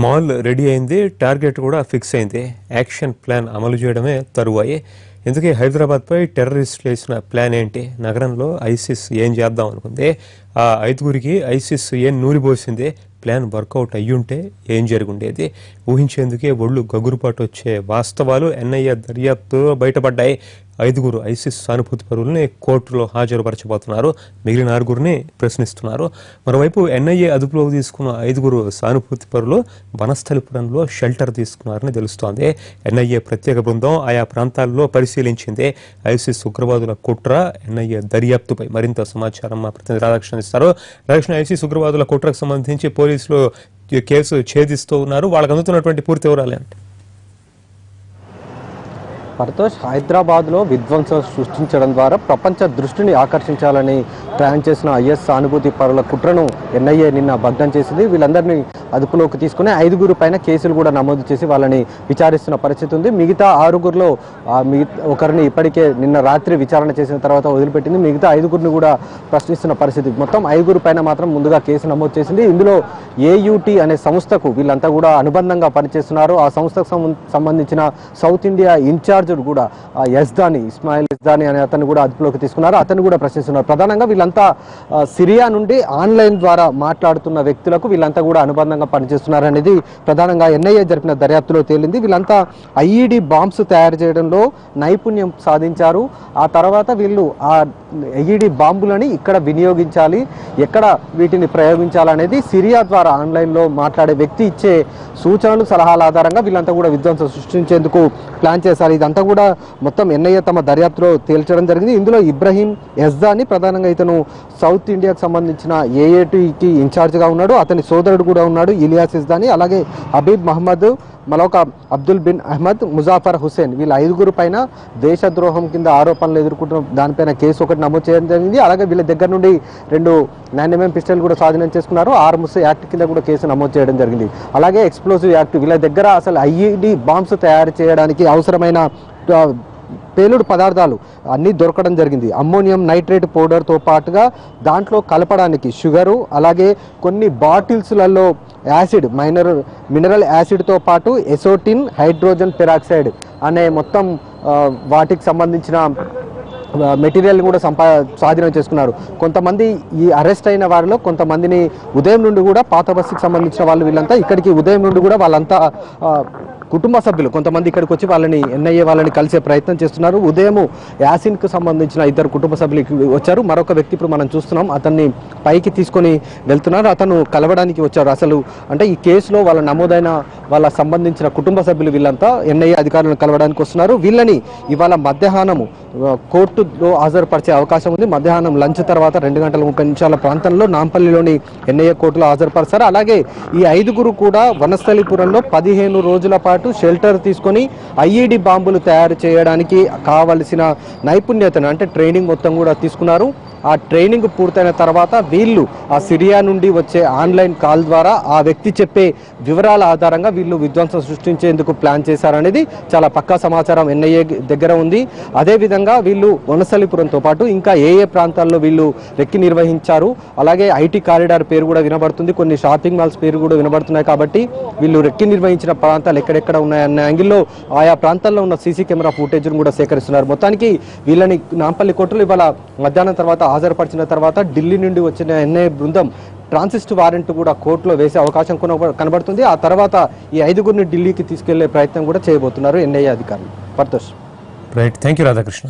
Mall ready అయింది, target కూడా fix అయింది, యాక్షన్ ప్లాన్ అమలు చేయడమే తరువాయి. ఇందుకే హైదరాబాద్పై టెర్రరిస్టులు వేసిన ప్లాన్ ఏంటి? నగరంలో ఐసిస్ ఏం చేద్దాం అనుకుంది? ఆ 5గురికి ఐసిస్ ఏం నూరిపోసింది? ప్లాన్ వర్కౌట్ అయ్యుంటే ఏం జరుగుండేది? ఊహించేందుకే ఒళ్ళు గగురుపాటు వచ్చే వాస్తవాలు ఎన్ఐఏ దర్యాప్తు బయటపడ్డాయి. 5గురు ఐసిస్ సానుభూతి పరువుల్ని కోర్టులో హాజరుపరచబోతున్నారు, మిగిలిన 6గురిని ప్రశ్నిస్తున్నారు. మరోవైపు ఎన్ఐఏ అదుపులోకి తీసుకున్న 5గురు సానుభూతి పరులు వనస్థలిపురంలో షెల్టర్ తీసుకున్నారని తెలుస్తోంది. ఎన్ఐఏ ప్రత్యేక బృందం ఆయా ప్రాంతాల్లో పరిశీలించింది. ఐసిస్ ఉగ్రవాదుల కుట్ర, ఎన్ఐఏ దర్యాప్తుపై మరింత సమాచారం మా ప్రతినిధి రాధాకృష్ణ ఇస్తారు. రాధాకృష్ణ, ఐసిస్ ఉగ్రవాదుల కుట్రకు సంబంధించి పోలీసులు కేసు ఛేదిస్తూ ఉన్నారు, వాళ్ళకు అందుతున్నటువంటి పూర్తి వివరాలు ఏంటి? పరితోష్, హైదరాబాద్లో విధ్వంసం సృష్టించడం ద్వారా ప్రపంచ దృష్టిని ఆకర్షించాలని ప్లాన్ చేసిన ఐఎస్ సానుభూతి పరుల కుట్రను ఎన్ఐఏ నిన్న భగ్నం చేసింది. వీళ్ళందరినీ అదుపులోకి తీసుకుని 5గురు పైన కేసులు కూడా నమోదు చేసి వాళ్ళని విచారిస్తున్న పరిస్థితి ఉంది. మిగతా 6గురిలో ఒకరిని ఇప్పటికే నిన్న రాత్రి విచారణ చేసిన తర్వాత వదిలిపెట్టింది. మిగతా 5గురిని కూడా ప్రశ్నిస్తున్న పరిస్థితి. మొత్తం 5గురు పైన మాత్రం ముందుగా కేసు నమోదు చేసింది. ఇందులో ఏయుటి అనే సంస్థకు వీళ్ళంతా కూడా అనుబంధంగా పనిచేస్తున్నారు. ఆ సంస్థకు సంబంధించిన సౌత్ ఇండియా ఇన్ఛార్జ్ కూడా ఇస్మాయిల్ యజ్దాని అనే అతను కూడా అదుపులోకి తీసుకున్నారు. అతను కూడా ప్రశ్నిస్తున్నారు. ప్రధానంగా వీళ్ళంతా సిరియా నుండి ఆన్లైన్ ద్వారా మాట్లాడుతున్న వ్యక్తులకు వీళ్ళంతా కూడా అనుబంధంగా పనిచేస్తున్నారు అనేది ప్రధానంగా ఎన్ఐఏ జరిపిన దర్యాప్తులో తేలింది. వీళ్ళంతా ఐఈడి బాంబ్స్ తయారు చేయడంలో నైపుణ్యం సాధించారు. ఆ తర్వాత వీళ్ళు ఆ ఐఈడి బాంబులని ఇక్కడ వినియోగించాలి, ఎక్కడ వీటిని ప్రయోగించాలనేది సిరియా ద్వారా ఆన్లైన్లో మాట్లాడే వ్యక్తి ఇచ్చే సూచనలు, సలహాల ఆధారంగా వీళ్ళంతా కూడా విధ్వంసం సృష్టించేందుకు ప్లాన్ చేశారు. ఇదంతా కూడా మొత్తం ఎన్ఐఏ తమ దర్యాప్తులో తేల్చడం జరిగింది. ఇందులో ఇబ్రహీం యజ్దాని, ప్రధానంగా ఇతను సౌత్ ఇండియాకు సంబంధించిన ఏఏటీకి ఇన్ఛార్జ్గా ఉన్నాడు. అతని సోదరుడు కూడా ఉన్నాడు ఇలియాస్ యజ్దాని. అలాగే హబీబ్ మహమ్మద్, మలోకా అబ్దుల్ బిన్ అహ్మద్, ముజాఫర్ హుసేన్, వీళ్ళ 5గురు పైన దేశద్రోహం కింద ఆరోపణలు ఎదుర్కొంటున్న దానిపైన కేసు ఒకటి నమోదు చేయడం జరిగింది. అలాగే వీళ్ళ దగ్గర నుండి 2 9mm పిస్టల్ కూడా స్వాధీనం చేసుకున్నారు. ఆర్మ్స్ యాక్ట్ కింద కూడా కేసు నమోదు చేయడం జరిగింది. అలాగే ఎక్స్ప్లోజివ్ యాక్ట్, వీళ్ళ దగ్గర అసలు ఐఈడి బాంబ్స్ తయారు చేయడానికి అవసరమైన పేలుడు పదార్థాలు అన్నీ దొరకడం జరిగింది. అమ్మోనియం నైట్రేట్ పౌడర్తో పాటుగా దాంట్లో కలపడానికి షుగరు, అలాగే కొన్ని బాటిల్స్లలో యాసిడ్, మినరల్ యాసిడ్తో పాటు ఎసోటిన్ హైడ్రోజన్ పెరాక్సైడ్ అనే మొత్తం వాటికి సంబంధించిన మెటీరియల్ కూడా స్వాధీనం చేసుకున్నారు. కొంతమంది ఈ అరెస్ట్ అయిన వారిలో కొంతమందిని ఉదయం నుండి కూడా పాత బస్సుకి సంబంధించిన వాళ్ళు వీళ్ళంతా ఇక్కడికి ఉదయం నుండి కూడా వాళ్ళంతా కుటుంబ సభ్యులు కొంతమంది ఇక్కడికి వచ్చి వాళ్ళని ఎన్ఐఏ వాళ్ళని కలిసే ప్రయత్నం చేస్తున్నారు. ఉదయం యాసిన్కు సంబంధించిన 2 కుటుంబ సభ్యులు వచ్చారు. మరొక వ్యక్తి ఇప్పుడు మనం చూస్తున్నాం, అతన్ని పైకి తీసుకొని వెళ్తున్నారు. అతను కలవడానికి వచ్చారు. అసలు అంటే ఈ కేసులో వాళ్ళ నమోదైన వాళ్ళ సంబంధించిన కుటుంబ సభ్యులు వీళ్ళంతా ఎన్ఐఏ అధికారులను కలవడానికి వస్తున్నారు. వీళ్ళని ఇవాళ మధ్యాహ్నము కోర్టులో హాజరుపరిచే అవకాశం ఉంది. మధ్యాహ్నం లంచ్ తర్వాత 2:30 ప్రాంతంలో నాంపల్లిలోని ఎన్ఐఏ కోర్టులో హాజరుపరుస్తారు. అలాగే ఈ 5గురు కూడా వనస్థలిపురంలో 15 రోజుల పాటు షెల్టర్ తీసుకొని ఐఈడి బాంబులు తయారు చేయడానికి కావలసిన నైపుణ్యతను అంటే ట్రైనింగ్ మొత్తం కూడా తీసుకున్నారు. ఆ ట్రైనింగ్ పూర్తయిన తర్వాత వీళ్ళు ఆ సిరియా నుండి వచ్చే ఆన్లైన్ కాల్ ద్వారా ఆ వ్యక్తి చెప్పే వివరాల ఆధారంగా వీళ్ళు విధ్వంసం సృష్టించేందుకు ప్లాన్ చేశారనేది చాలా పక్కా సమాచారం ఎన్ఐఏ దగ్గర ఉంది. అదేవిధంగా వీళ్ళు వనస్థలిపురంతో పాటు ఇంకా ఏ ప్రాంతాల్లో వీళ్ళు రెక్కి నిర్వహించారు, అలాగే ఐటీ కారిడార్ పేరు కూడా వినబడుతుంది, కొన్ని షాపింగ్ మాల్స్ పేరు కూడా వినబడుతున్నాయి. కాబట్టి వీళ్ళు రెక్కి నిర్వహించిన ప్రాంతాలు ఎక్కడెక్కడ ఉన్నాయన్న యాంగిల్లో ఆయా ప్రాంతాల్లో ఉన్న సీసీ కెమెరా ఫుటేజ్ను కూడా సేకరిస్తున్నారు. మొత్తానికి వీళ్ళని నాంపల్లి కోర్టులో ఇవాళ మధ్యాహ్నం తర్వాత హాజరుపరిచిన తర్వాత ఢిల్లీ నుండి వచ్చిన ఎన్ఐఏ బృందం ట్రాన్సిస్ట్ వారెంట్ కూడా కోర్టులో వేసే అవకాశం కనబడుతుంది. ఆ తర్వాత ఈ 5గురిని ఢిల్లీకి తీసుకెళ్లే ప్రయత్నం కూడా చేయబోతున్నారు ఎన్ఐఏ అధికారులు. Partosh. Right, thank you Radhakrishna.